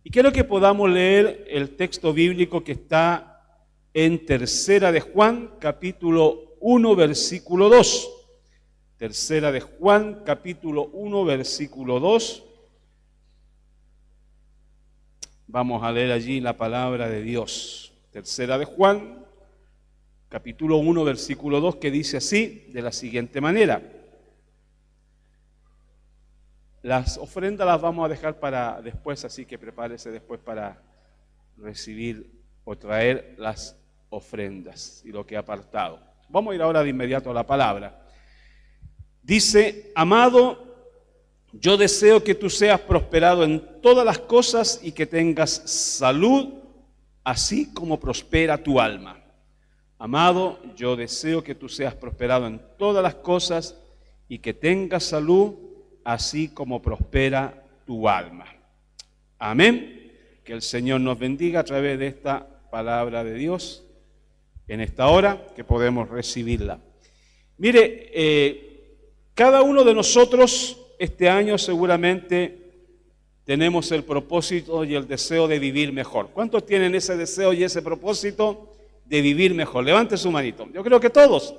Y quiero que podamos leer el texto bíblico que está en Tercera de Juan, capítulo 1, versículo 2. Tercera de Juan, capítulo 1, versículo 2. Vamos a leer allí la palabra de Dios. Tercera de Juan, capítulo 1, versículo 2, que dice así, de la siguiente manera. Las ofrendas las vamos a dejar para después, así que prepárese después para recibir o traer las ofrendas y lo que ha apartado. Vamos a ir ahora de inmediato a la palabra. Dice: amado, yo deseo que tú seas prosperado en todas las cosas y que tengas salud, así como prospera tu alma. Amado, yo deseo que tú seas prosperado en todas las cosas y que tengas salud, así como prospera tu alma. Amén. Que el Señor nos bendiga a través de esta palabra de Dios en esta hora que podemos recibirla. Mire, cada uno de nosotros este año seguramente tenemos el propósito y el deseo de vivir mejor. ¿Cuántos tienen ese deseo y ese propósito de vivir mejor? Levante su manito. Yo creo que todos,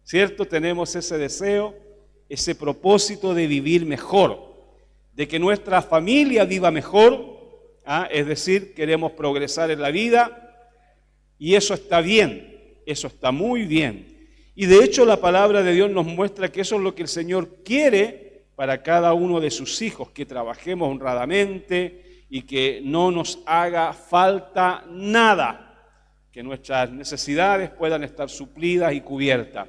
¿cierto? Tenemos ese deseo, ese propósito de vivir mejor, de que nuestra familia viva mejor, es decir, queremos progresar en la vida, y eso está bien, eso está muy bien. Y de hecho la palabra de Dios nos muestra que eso es lo que el Señor quiere para cada uno de sus hijos, que trabajemos honradamente y que no nos haga falta nada, que nuestras necesidades puedan estar suplidas y cubiertas.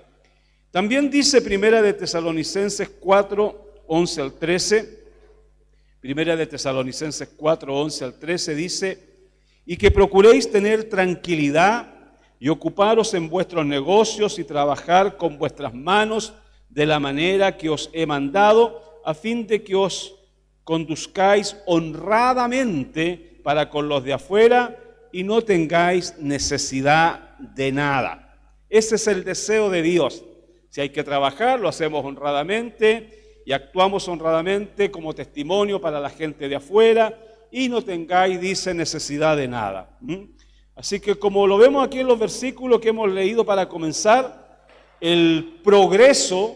También dice Primera de Tesalonicenses 4, 11 al 13, Primera de Tesalonicenses 4, 11 al 13 dice: y que procuréis tener tranquilidad y ocuparos en vuestros negocios y trabajar con vuestras manos de la manera que os he mandado, a fin de que os conduzcáis honradamente para con los de afuera y no tengáis necesidad de nada. Ese es el deseo de Dios. Si hay que trabajar, lo hacemos honradamente y actuamos honradamente como testimonio para la gente de afuera y no tengáis, dice, necesidad de nada. Así que como lo vemos aquí en los versículos que hemos leído para comenzar, el progreso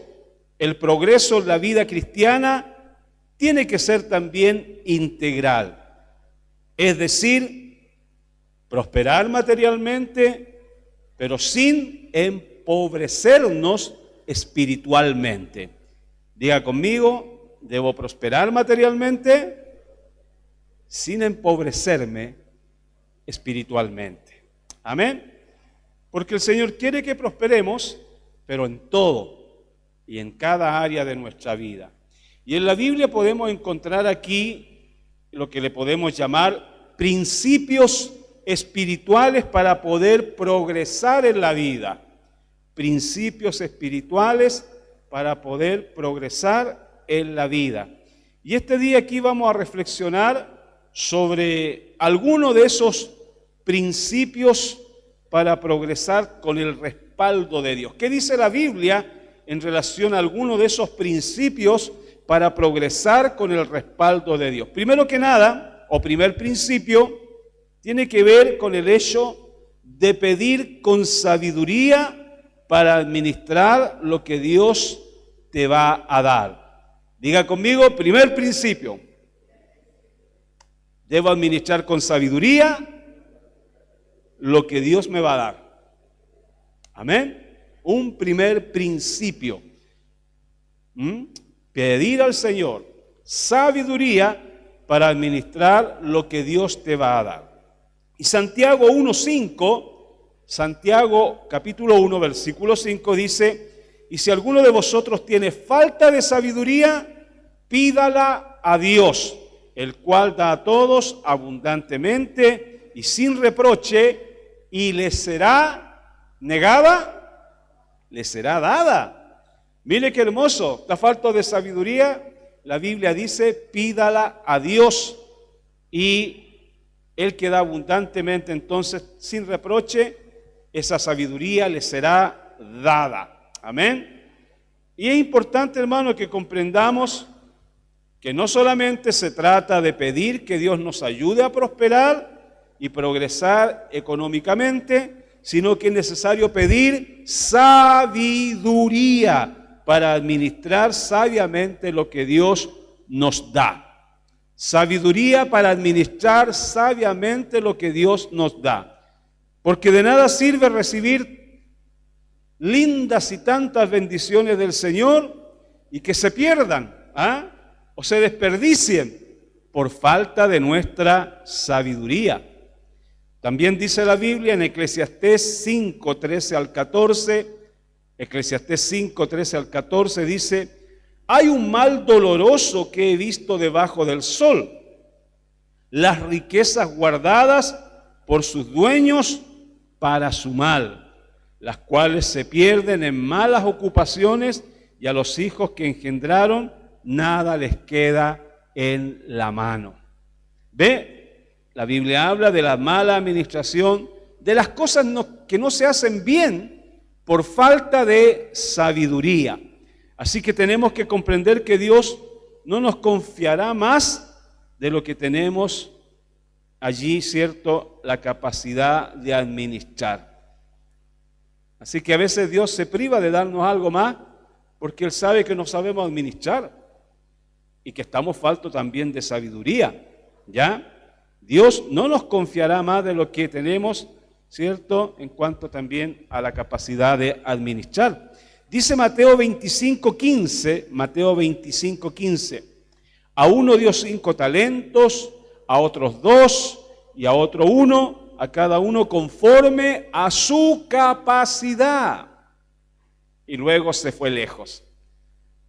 en la vida cristiana tiene que ser también integral. Es decir, prosperar materialmente, pero sin empobrecernos espiritualmente. Diga conmigo: debo prosperar materialmente sin empobrecerme espiritualmente. Amén. Porque el Señor quiere que prosperemos, pero en todo y en cada área de nuestra vida. Y en la Biblia podemos encontrar aquí lo que le podemos llamar principios espirituales para poder progresar en la vida. Principios espirituales para poder progresar en la vida. Y este día aquí vamos a reflexionar sobre alguno de esos principios para progresar con el respaldo de Dios. ¿Qué dice la Biblia en relación a alguno de esos principios para progresar con el respaldo de Dios? Primero que nada, o primer principio, tiene que ver con el hecho de pedir con sabiduría para administrar lo que Dios te va a dar. Diga conmigo: primer principio, debo administrar con sabiduría lo que Dios me va a dar. Amén. Un primer principio. Pedir al Señor sabiduría para administrar lo que Dios te va a dar. Y Santiago 1:5, Santiago capítulo 1, versículo 5 dice: y si alguno de vosotros tiene falta de sabiduría, pídala a Dios, el cual da a todos abundantemente y sin reproche, y le será negada, le será dada. Mire qué hermoso. Está falta de sabiduría, la Biblia dice: pídala a Dios, y Él que da abundantemente, entonces sin reproche, esa sabiduría le será dada. Amén. Y es importante, hermano, que comprendamos que no solamente se trata de pedir que Dios nos ayude a prosperar y progresar económicamente, sino que es necesario pedir sabiduría para administrar sabiamente lo que Dios nos da. Sabiduría para administrar sabiamente lo que Dios nos da. Porque de nada sirve recibir lindas y tantas bendiciones del Señor y que se pierdan, o se desperdicien por falta de nuestra sabiduría. También dice la Biblia en Eclesiastés 5, 13 al 14, Eclesiastés 5, 13 al 14 dice: hay un mal doloroso que he visto debajo del sol, las riquezas guardadas por sus dueños para su mal, las cuales se pierden en malas ocupaciones, y a los hijos que engendraron nada les queda en la mano. ¿Ve? La Biblia habla de la mala administración, de las cosas que no se hacen bien por falta de sabiduría. Así que tenemos que comprender que Dios no nos confiará más de lo que tenemos allí, ¿cierto?, la capacidad de administrar. Así que a veces Dios se priva de darnos algo más porque Él sabe que no sabemos administrar y que estamos faltos también de sabiduría, ¿ya? Dios no nos confiará más de lo que tenemos, ¿cierto?, en cuanto también a la capacidad de administrar. Dice Mateo 25:15, a uno dio 5 talentos, a otros 2 y a otro 1, a cada uno conforme a su capacidad. Y luego se fue lejos.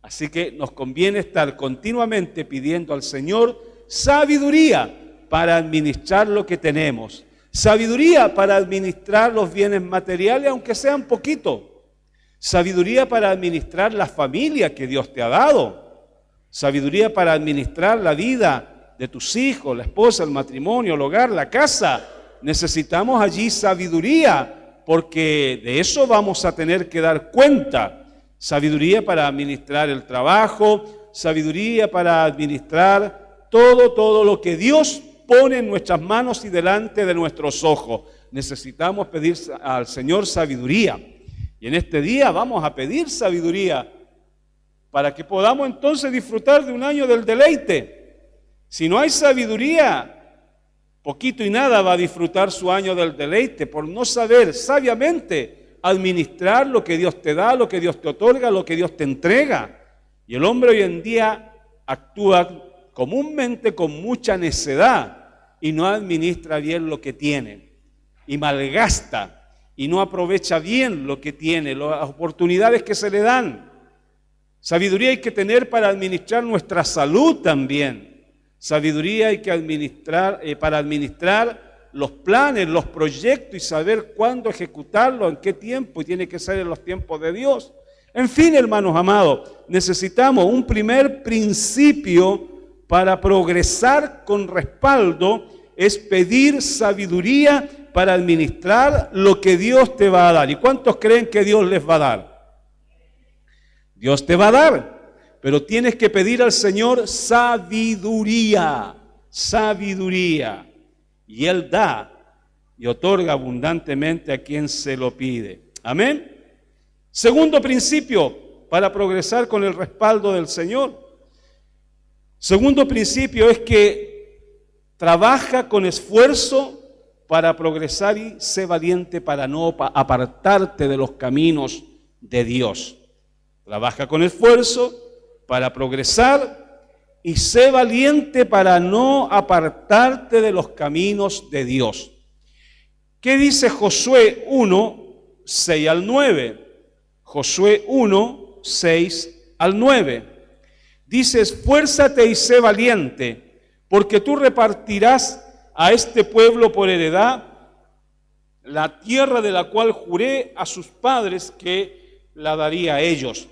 Así que nos conviene estar continuamente pidiendo al Señor sabiduría para administrar lo que tenemos, sabiduría para administrar los bienes materiales, aunque sean poquitos, sabiduría para administrar la familia que Dios te ha dado, sabiduría para administrar la vida de tus hijos, la esposa, el matrimonio, el hogar, la casa. Necesitamos allí sabiduría, porque de eso vamos a tener que dar cuenta. Sabiduría para administrar el trabajo, sabiduría para administrar todo lo que Dios pone en nuestras manos y delante de nuestros ojos. Necesitamos pedir al Señor sabiduría. Y en este día vamos a pedir sabiduría para que podamos entonces disfrutar de un año del deleite. Si no hay sabiduría, poquito y nada va a disfrutar su año del deleite por no saber sabiamente administrar lo que Dios te da, lo que Dios te otorga, lo que Dios te entrega. Y el hombre hoy en día actúa comúnmente con mucha necedad y no administra bien lo que tiene y malgasta y no aprovecha bien lo que tiene, las oportunidades que se le dan. Sabiduría hay que tener para administrar nuestra salud también. Sabiduría hay que administrar para administrar los planes, los proyectos y saber cuándo ejecutarlo, en qué tiempo, y tiene que ser en los tiempos de Dios. En fin, hermanos amados, necesitamos un primer principio para progresar con respaldo, es pedir sabiduría para administrar lo que Dios te va a dar. ¿Y cuántos creen que Dios les va a dar? Dios te va a dar, pero tienes que pedir al Señor sabiduría, sabiduría. Y Él da y otorga abundantemente a quien se lo pide. Amén. Segundo principio para progresar con el respaldo del Señor. Segundo principio es que trabaja con esfuerzo para progresar y sé valiente para no apartarte de los caminos de Dios. Trabaja con esfuerzo para progresar y sé valiente para no apartarte de los caminos de Dios. ¿Qué dice Josué 1, 6 al 9? Josué 1, 6 al 9. Dice: esfuérzate y sé valiente, porque tú repartirás a este pueblo por heredad la tierra de la cual juré a sus padres que la daría a ellos.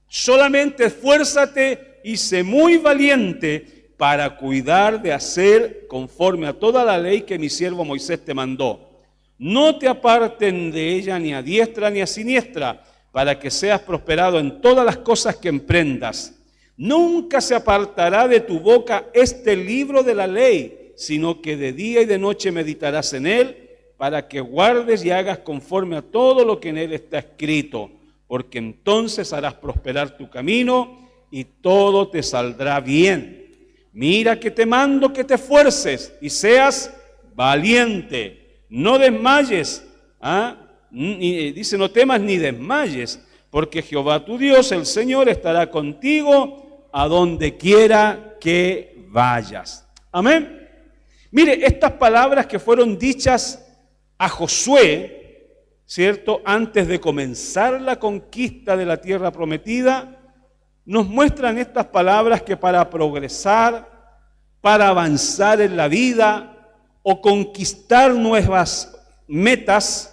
Solamente esfuérzate y sé muy valiente para cuidar de hacer conforme a toda la ley que mi siervo Moisés te mandó. No te aparten de ella ni a diestra ni a siniestra, para que seas prosperado en todas las cosas que emprendas. Nunca se apartará de tu boca este libro de la ley, sino que de día y de noche meditarás en él, para que guardes y hagas conforme a todo lo que en él está escrito, porque entonces harás prosperar tu camino y todo te saldrá bien. Mira que te mando que te esfuerces y seas valiente, no desmayes, dice no temas ni desmayes, porque Jehová tu Dios, el Señor, estará contigo a donde quiera que vayas. Amén. Mire, estas palabras que fueron dichas a Josué, ¿cierto?, antes de comenzar la conquista de la tierra prometida, nos muestran estas palabras que para progresar, para avanzar en la vida o conquistar nuevas metas,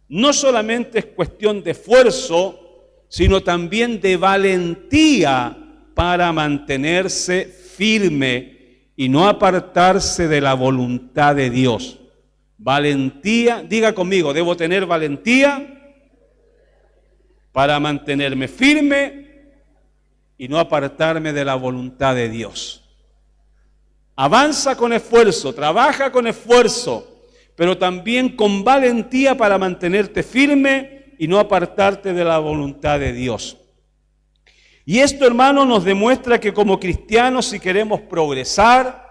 no solamente es cuestión de esfuerzo, sino también de valentía para mantenerse firme y no apartarse de la voluntad de Dios. Valentía, diga conmigo, debo tener valentía para mantenerme firme y no apartarme de la voluntad de Dios. Avanza con esfuerzo, trabaja con esfuerzo, pero también con valentía para mantenerte firme y no apartarte de la voluntad de Dios. Y esto, hermano, nos demuestra que como cristianos, si queremos progresar,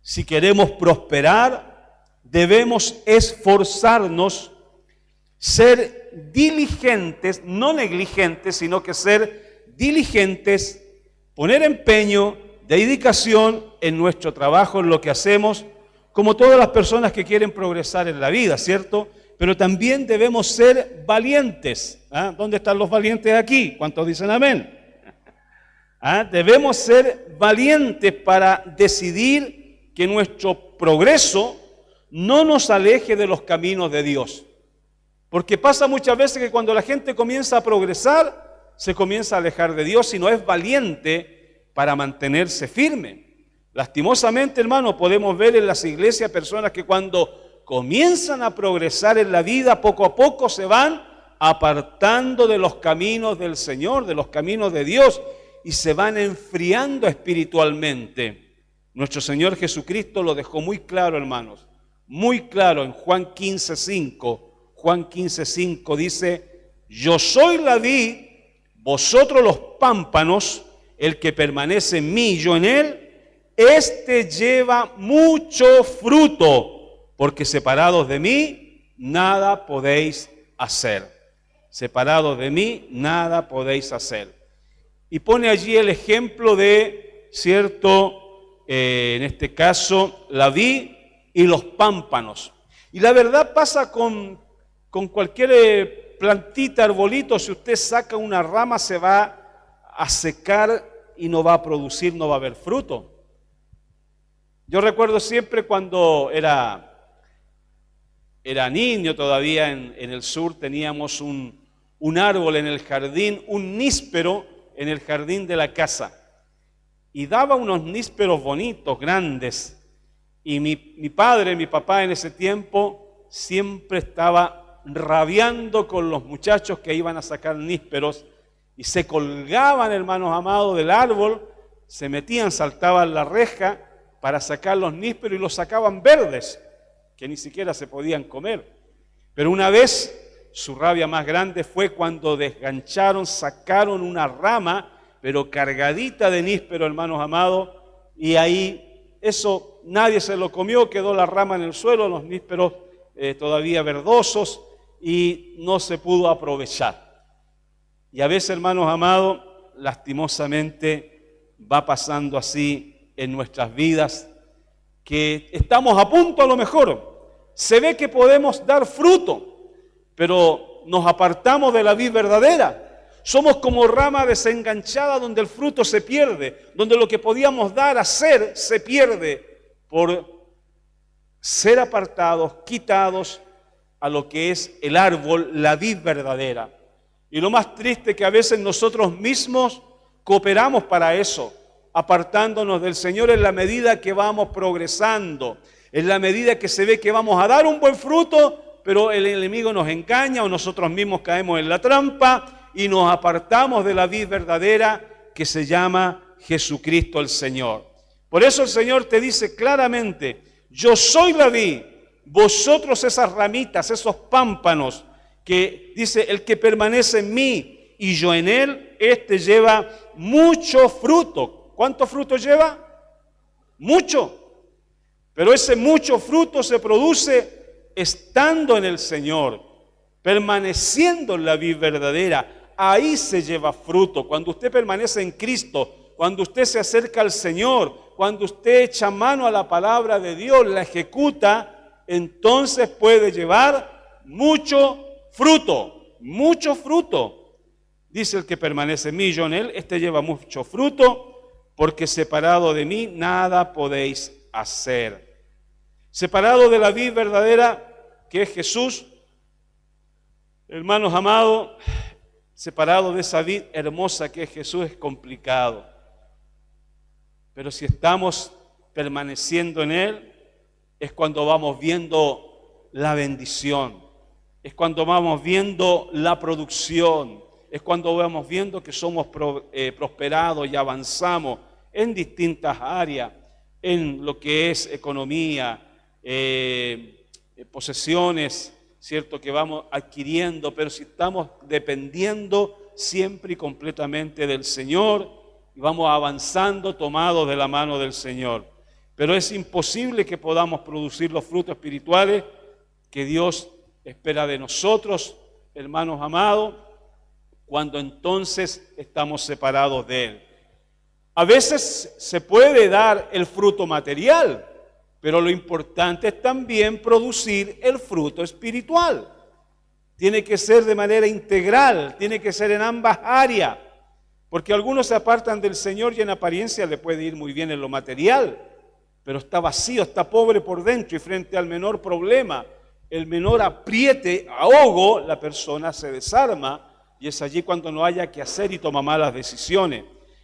si queremos prosperar, debemos esforzarnos, ser diligentes, no negligentes, sino que ser diligentes, poner empeño, dedicación en nuestro trabajo, en lo que hacemos, como todas las personas que quieren progresar en la vida, ¿cierto? Pero también debemos ser valientes. ¿Dónde están los valientes aquí? ¿Cuántos dicen amén? Debemos ser valientes para decidir que nuestro progreso no nos aleje de los caminos de Dios. Porque pasa muchas veces que cuando la gente comienza a progresar, se comienza a alejar de Dios y no es valiente para mantenerse firme. Lastimosamente, hermano, podemos ver en las iglesias personas que cuando comienzan a progresar en la vida, poco a poco se van apartando de los caminos del Señor, de los caminos de Dios, y se van enfriando espiritualmente. Nuestro Señor Jesucristo lo dejó muy claro, hermanos, muy claro en Juan 15:5. Juan 15:5 dice: yo soy la vid, vosotros los pámpanos, el que permanece en mí y yo en él, este lleva mucho fruto, porque separados de mí, nada podéis hacer. Separados de mí, nada podéis hacer. Y pone allí el ejemplo de, cierto, en este caso, la vid y los pámpanos. Y la verdad pasa con cualquier plantita, arbolito, si usted saca una rama se va a secar y no va a producir, no va a haber fruto. Yo recuerdo siempre cuando era niño todavía en el sur, teníamos un árbol en el jardín, un níspero en el jardín de la casa. Y daba unos nísperos bonitos, grandes. Y mi papá en ese tiempo, siempre estaba rabiando con los muchachos que iban a sacar nísperos y se colgaban, hermanos amados, del árbol, se metían, saltaban la reja para sacar los nísperos y los sacaban verdes, que ni siquiera se podían comer. Pero una vez su rabia más grande fue cuando desgancharon, sacaron una rama, pero cargadita de níspero, hermanos amados, y ahí eso nadie se lo comió, quedó la rama en el suelo, los nísperos todavía verdosos, y no se pudo aprovechar. Y a veces, hermanos amados, lastimosamente va pasando así en nuestras vidas, que estamos a punto, a lo mejor se ve que podemos dar fruto, pero nos apartamos de la vid verdadera. Somos como rama desenganchada donde el fruto se pierde, donde lo que podíamos dar, hacer, se pierde por ser apartados, quitados a lo que es el árbol, la vid verdadera. Y lo más triste es que a veces nosotros mismos cooperamos para eso, apartándonos del Señor en la medida que vamos progresando, en la medida que se ve que vamos a dar un buen fruto, pero el enemigo nos engaña o nosotros mismos caemos en la trampa y nos apartamos de la vid verdadera que se llama Jesucristo el Señor. Por eso el Señor te dice claramente, yo soy la vid, vosotros esas ramitas, esos pámpanos, que dice, el que permanece en mí y yo en él, este lleva mucho fruto. ¿Cuánto fruto lleva? Mucho. Pero ese mucho fruto se produce estando en el Señor, permaneciendo en la vid verdadera. Ahí se lleva fruto. Cuando usted permanece en Cristo, cuando usted se acerca al Señor, cuando usted echa mano a la palabra de Dios, la ejecuta, entonces puede llevar mucho fruto, mucho fruto. Dice el que permanece en mí, yo en él, este lleva mucho fruto, porque separado de mí nada podéis hacer. Separado de la vid verdadera, que es Jesús, hermanos amados, separado de esa vid hermosa que es Jesús es complicado. Pero si estamos permaneciendo en él, es cuando vamos viendo la bendición, es cuando vamos viendo la producción, es cuando vamos viendo que somos prosperados y avanzamos en distintas áreas, en lo que es economía, posesiones, ¿cierto? Que vamos adquiriendo, pero si estamos dependiendo siempre y completamente del Señor, y vamos avanzando tomados de la mano del Señor. Pero es imposible que podamos producir los frutos espirituales que Dios espera de nosotros, hermanos amados, cuando entonces estamos separados de Él. A veces se puede dar el fruto material, pero lo importante es también producir el fruto espiritual. Tiene que ser de manera integral, tiene que ser en ambas áreas, porque algunos se apartan del Señor y en apariencia le puede ir muy bien en lo material, pero está vacío, está pobre por dentro y frente al menor problema, el menor apriete, ahogo, la persona se desarma y es allí cuando no haya que hacer y toma malas decisiones.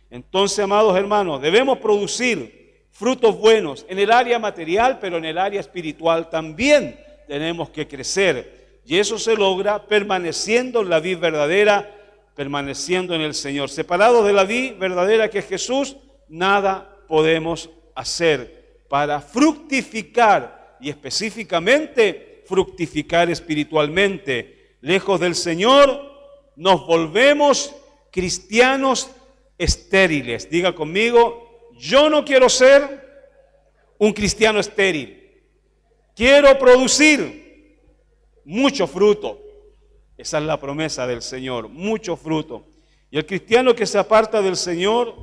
Entonces, amados hermanos, debemos producir frutos buenos en el área material, pero en el área espiritual también tenemos que crecer. Y eso se logra permaneciendo en la vid verdadera, permaneciendo en el Señor. Separados de la vid verdadera que es Jesús, nada podemos hacer para fructificar y específicamente fructificar espiritualmente. Lejos del Señor nos volvemos cristianos estériles. Diga conmigo, yo no quiero ser un cristiano estéril. Quiero producir mucho fruto. Esa es la promesa del Señor, mucho fruto. Y el cristiano que se aparta del Señor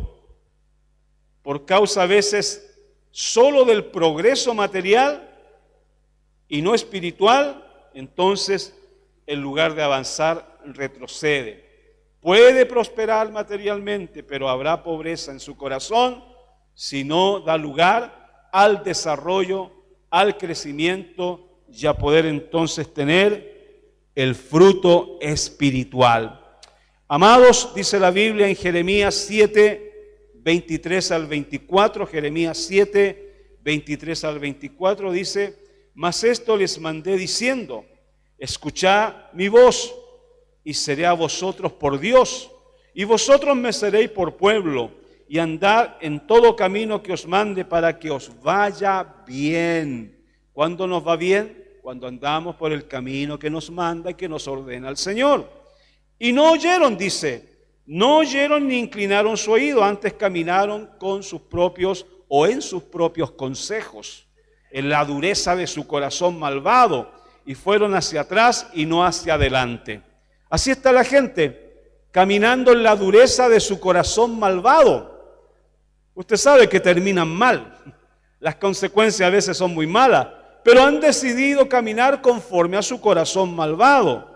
por causa a veces solo del progreso material y no espiritual, entonces en lugar de avanzar retrocede. Puede prosperar materialmente, pero habrá pobreza en su corazón si no da lugar al desarrollo, al crecimiento y a poder entonces tener el fruto espiritual. Amados, dice la Biblia en Jeremías 7, 23 al 24, Jeremías 7, 23 al 24 dice, mas esto les mandé diciendo, escuchad mi voz y seré a vosotros por Dios, y vosotros me seréis por pueblo, y andad en todo camino que os mande para que os vaya bien. ¿Cuándo nos va bien? Cuando andamos por el camino que nos manda y que nos ordena el Señor. Y no oyeron, dice, no oyeron ni inclinaron su oído, antes caminaron con sus propios o en sus propios consejos, en la dureza de su corazón malvado, y fueron hacia atrás y no hacia adelante. Así está la gente, caminando en la dureza de su corazón malvado. Usted sabe que terminan mal, las consecuencias a veces son muy malas, pero han decidido caminar conforme a su corazón malvado.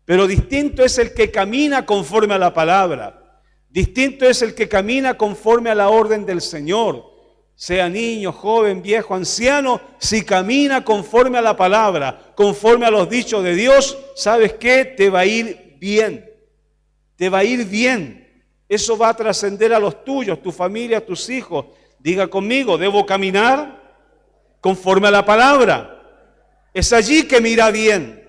Pero distinto es el que camina conforme a la palabra, distinto es el que camina conforme a la orden del Señor. Sea niño, joven, viejo, anciano, si camina conforme a la palabra, conforme a los dichos de Dios, ¿sabes qué? Te va a ir bien. Te va a ir bien. Eso va a trascender a los tuyos, tu familia, tus hijos. Diga conmigo, debo caminar conforme a la palabra. Es allí que me irá bien,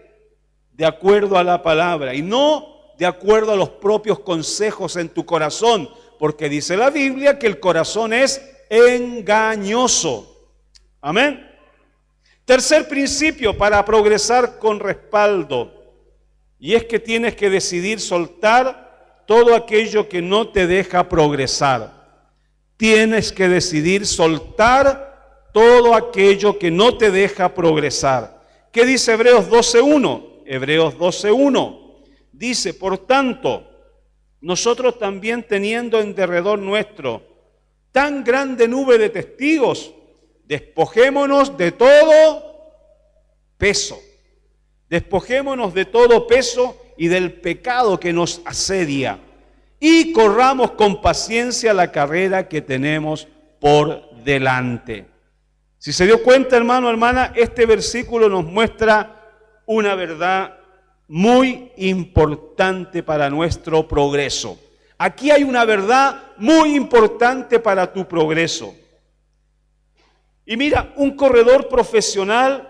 de acuerdo a la palabra, y no de acuerdo a los propios consejos en tu corazón, porque dice la Biblia que el corazón es engañoso. Amén. Tercer principio para progresar con respaldo, y es que tienes que decidir soltar todo aquello que no te deja progresar. Tienes que decidir soltar todo aquello que no te deja progresar. ¿Qué dice Hebreos 12:1? Hebreos 12:1 dice, por tanto, nosotros también teniendo en derredor nuestro tan grande nube de testigos, despojémonos de todo peso. Despojémonos de todo peso y del pecado que nos asedia y corramos con paciencia la carrera que tenemos por delante. Si se dio cuenta, hermano, hermana, este versículo nos muestra una verdad muy importante para nuestro progreso. Aquí hay una verdad muy importante para tu progreso. Y mira, un corredor profesional,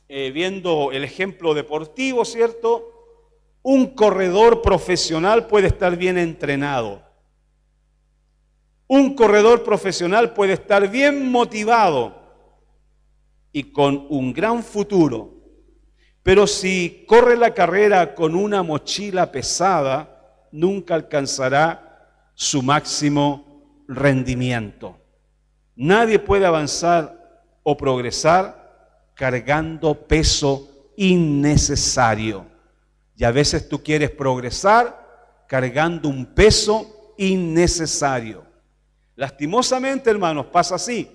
viendo el ejemplo deportivo, ¿cierto? Un corredor profesional puede estar bien entrenado. Un corredor profesional puede estar bien motivado y con un gran futuro. Pero si corre la carrera con una mochila pesada, nunca alcanzará su máximo rendimiento. Nadie puede avanzar o progresar cargando peso innecesario. Y a veces tú quieres progresar cargando un peso innecesario. Lastimosamente, hermanos, pasa así.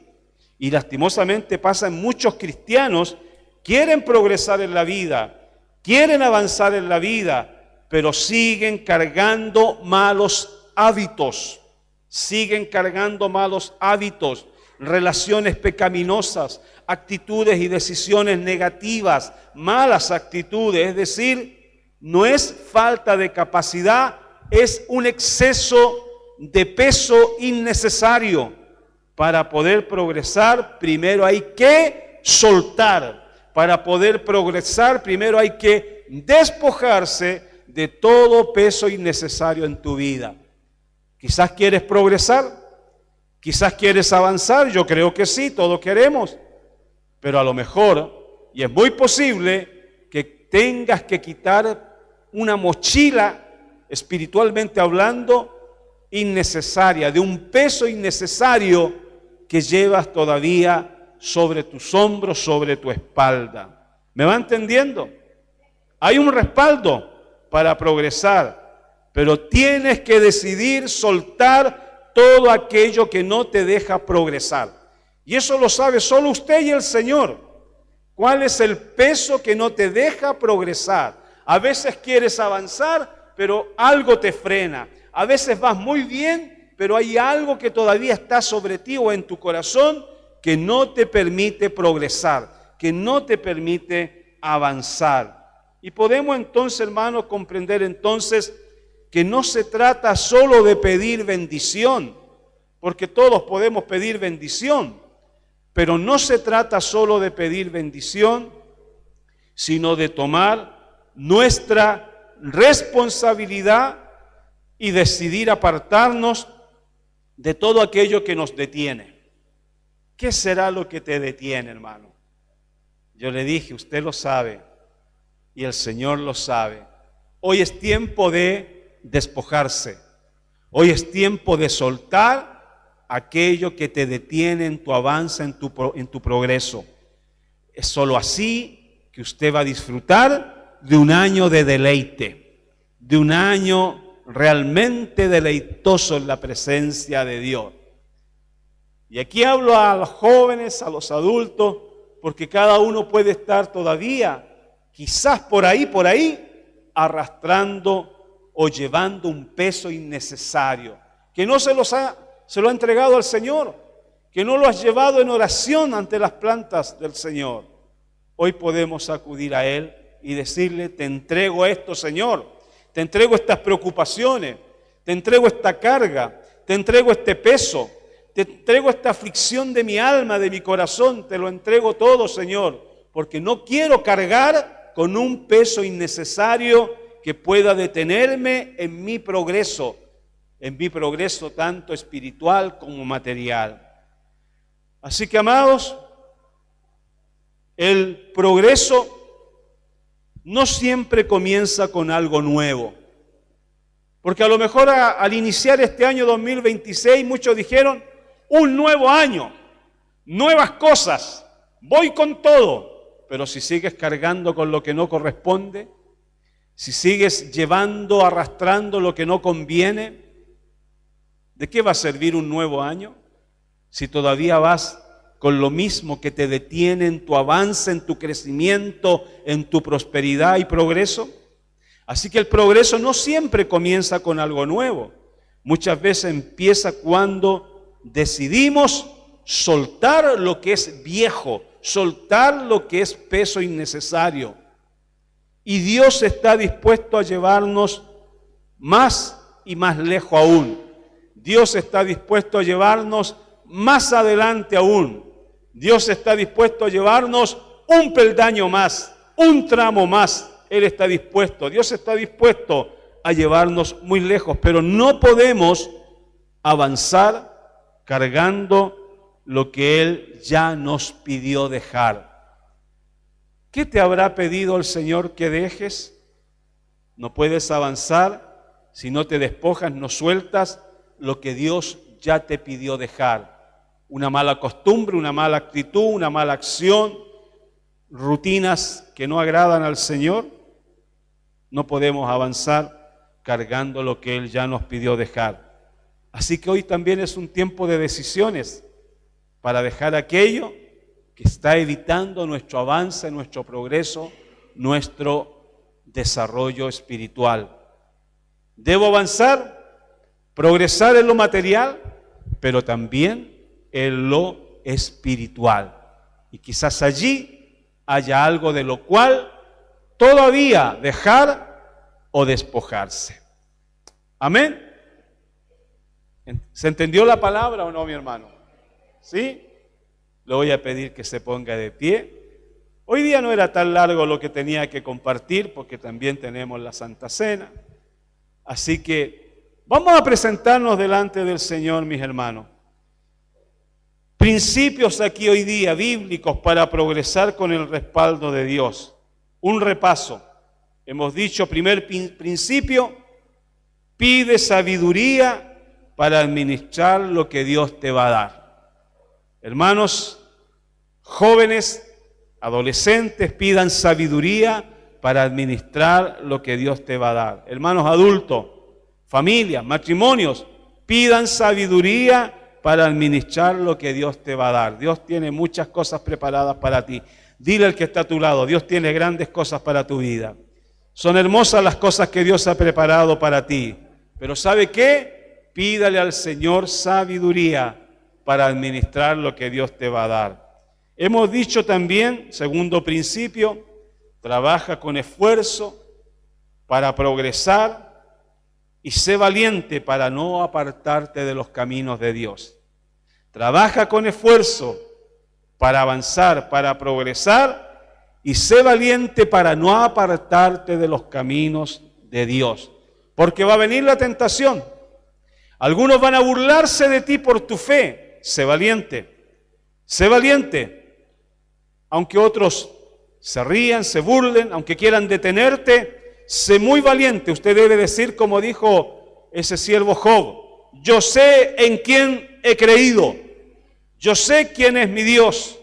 Y lastimosamente pasa en muchos cristianos. Quieren progresar en la vida, quieren avanzar en la vida, pero siguen cargando malos hábitos. Siguen cargando malos hábitos, relaciones pecaminosas, actitudes y decisiones negativas, malas actitudes. Es decir, no es falta de capacidad, es un exceso de peso innecesario. Para poder progresar, primero hay que soltar. Para poder progresar, primero hay que despojarse de todo peso innecesario en tu vida. Quizás quieres progresar, quizás quieres avanzar, yo creo que sí, todos queremos, pero a lo mejor, y es muy posible, que tengas que quitar una mochila, espiritualmente hablando, innecesaria, de un peso innecesario que llevas todavía sobre tus hombros, sobre tu espalda. ¿Me va entendiendo? Hay un respaldo para progresar, pero tienes que decidir soltar todo aquello que no te deja progresar. Y eso lo sabe solo usted y el Señor. ¿Cuál es el peso que no te deja progresar? A veces quieres avanzar, pero algo te frena. A veces vas muy bien, pero hay algo que todavía está sobre ti o en tu corazón que no te permite progresar, que no te permite avanzar. Y podemos entonces, hermanos, comprender entonces que no se trata solo de pedir bendición, porque todos podemos pedir bendición, pero no se trata solo de pedir bendición, sino de tomar nuestra responsabilidad y decidir apartarnos de todo aquello que nos detiene. ¿Qué será lo que te detiene, hermano? Yo le dije, usted lo sabe y el Señor lo sabe. Hoy es tiempo de despojarse. Hoy es tiempo de soltar aquello que te detiene en tu avance, en tu progreso. Es solo así que usted va a disfrutar de un año de deleite, de un año realmente deleitoso en la presencia de Dios. Y aquí hablo a los jóvenes, a los adultos, porque cada uno puede estar todavía, quizás por ahí, arrastrando o llevando un peso innecesario, que no se lo ha entregado al Señor, que no lo has llevado en oración ante las plantas del Señor. Hoy podemos acudir a Él y decirle, te entrego esto, Señor, te entrego estas preocupaciones, te entrego esta carga, te entrego este peso, te entrego esta aflicción de mi alma, de mi corazón, te lo entrego todo, Señor, porque no quiero cargar con un peso innecesario que pueda detenerme en mi progreso, en mi progreso tanto espiritual como material. Así que, amados, el progreso no siempre comienza con algo nuevo. Porque a lo mejor al iniciar este año 2026 muchos dijeron, un nuevo año, nuevas cosas, voy con todo. Pero si sigues cargando con lo que no corresponde, si sigues llevando, arrastrando lo que no conviene, ¿de qué va a servir un nuevo año si todavía vas con lo mismo que te detiene en tu avance, en tu crecimiento, en tu prosperidad y progreso? Así que el progreso no siempre comienza con algo nuevo. Muchas veces empieza cuando decidimos soltar lo que es viejo, soltar lo que es peso innecesario. Y Dios está dispuesto a llevarnos más y más lejos aún. Dios está dispuesto a llevarnos más adelante aún. Dios está dispuesto a llevarnos un peldaño más, un tramo más. Él está dispuesto, Dios está dispuesto a llevarnos muy lejos, pero no podemos avanzar cargando lo que Él ya nos pidió dejar. ¿Qué te habrá pedido el Señor que dejes? No puedes avanzar si no te despojas, no sueltas lo que Dios ya te pidió dejar. Una mala costumbre, una mala actitud, una mala acción, rutinas que no agradan al Señor. No podemos avanzar cargando lo que Él ya nos pidió dejar. Así que hoy también es un tiempo de decisiones para dejar aquello que está evitando nuestro avance, nuestro progreso, nuestro desarrollo espiritual. Debo avanzar, progresar en lo material, pero también en lo espiritual. Y quizás allí haya algo de lo cual todavía dejar o despojarse. Amén. ¿Se entendió la palabra o no, mi hermano? ¿Sí? Le voy a pedir que se ponga de pie. Hoy día no era tan largo lo que tenía que compartir porque también tenemos la Santa Cena. Así que vamos a presentarnos delante del Señor, mis hermanos. Principios aquí hoy día bíblicos para progresar con el respaldo de Dios. Un repaso. Hemos dicho, primer principio, pide sabiduría para administrar lo que Dios te va a dar. Hermanos, jóvenes, adolescentes, pidan sabiduría para administrar lo que Dios te va a dar. Hermanos adultos, familias, matrimonios, pidan sabiduría para administrar lo que Dios te va a dar. Dios tiene muchas cosas preparadas para ti. Dile al que está a tu lado, Dios tiene grandes cosas para tu vida. Son hermosas las cosas que Dios ha preparado para ti. Pero ¿sabe qué? Pídale al Señor sabiduría para administrar lo que Dios te va a dar. Hemos dicho también, segundo principio, trabaja con esfuerzo para progresar y sé valiente para no apartarte de los caminos de Dios. Trabaja con esfuerzo para avanzar, para progresar y sé valiente para no apartarte de los caminos de Dios. Porque va a venir la tentación. Algunos van a burlarse de ti por tu fe. Sé valiente. Sé valiente. Aunque otros se rían, se burlen, aunque quieran detenerte, sé muy valiente. Usted debe decir como dijo ese siervo Job: yo sé en quién he creído. Yo sé quién es mi Dios.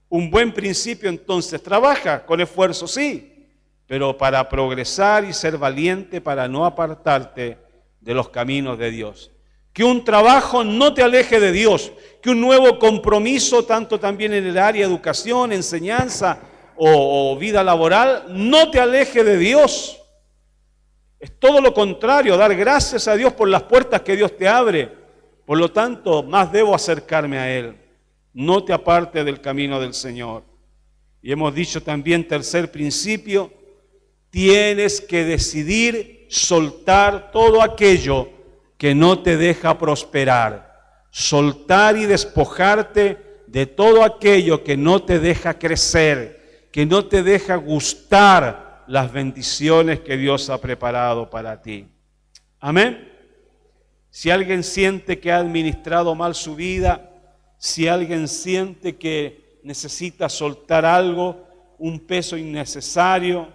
Un buen principio entonces. Trabaja con esfuerzo, sí, pero para progresar y ser valiente para no apartarte de los caminos de Dios. Que un trabajo no te aleje de Dios, que un nuevo compromiso, tanto también en el área de educación, enseñanza o vida laboral, no te aleje de Dios. Es todo lo contrario, dar gracias a Dios por las puertas que Dios te abre. Por lo tanto, más debo acercarme a Él. No te apartes del camino del Señor. Y hemos dicho también, tercer principio, tienes que decidir soltar todo aquello que no te deja prosperar. Soltar y despojarte de todo aquello que no te deja crecer, que no te deja gustar las bendiciones que Dios ha preparado para ti. Amén. Si alguien siente que ha administrado mal su vida, si alguien siente que necesita soltar algo, un peso innecesario,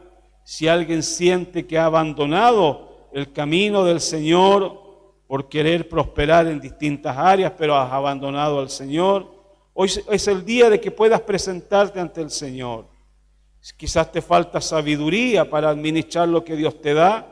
si alguien siente que ha abandonado el camino del Señor por querer prosperar en distintas áreas, pero has abandonado al Señor, hoy es el día de que puedas presentarte ante el Señor. Quizás te falta sabiduría para administrar lo que Dios te da.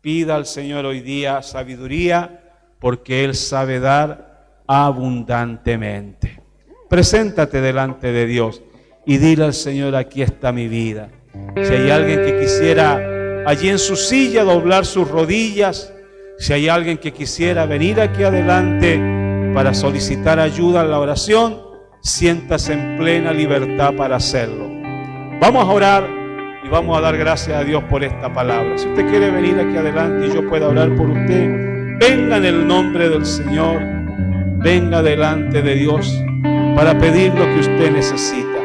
Pida al Señor hoy día sabiduría, porque Él sabe dar abundantemente. Preséntate delante de Dios y dile al Señor: aquí está mi vida. Si hay alguien que quisiera allí en su silla doblar sus rodillas, si hay alguien que quisiera venir aquí adelante para solicitar ayuda en la oración, siéntase en plena libertad para hacerlo. Vamos a orar y vamos a dar gracias a Dios por esta palabra. Si usted quiere venir aquí adelante y yo pueda orar por usted, venga en el nombre del Señor, venga delante de Dios para pedir lo que usted necesita.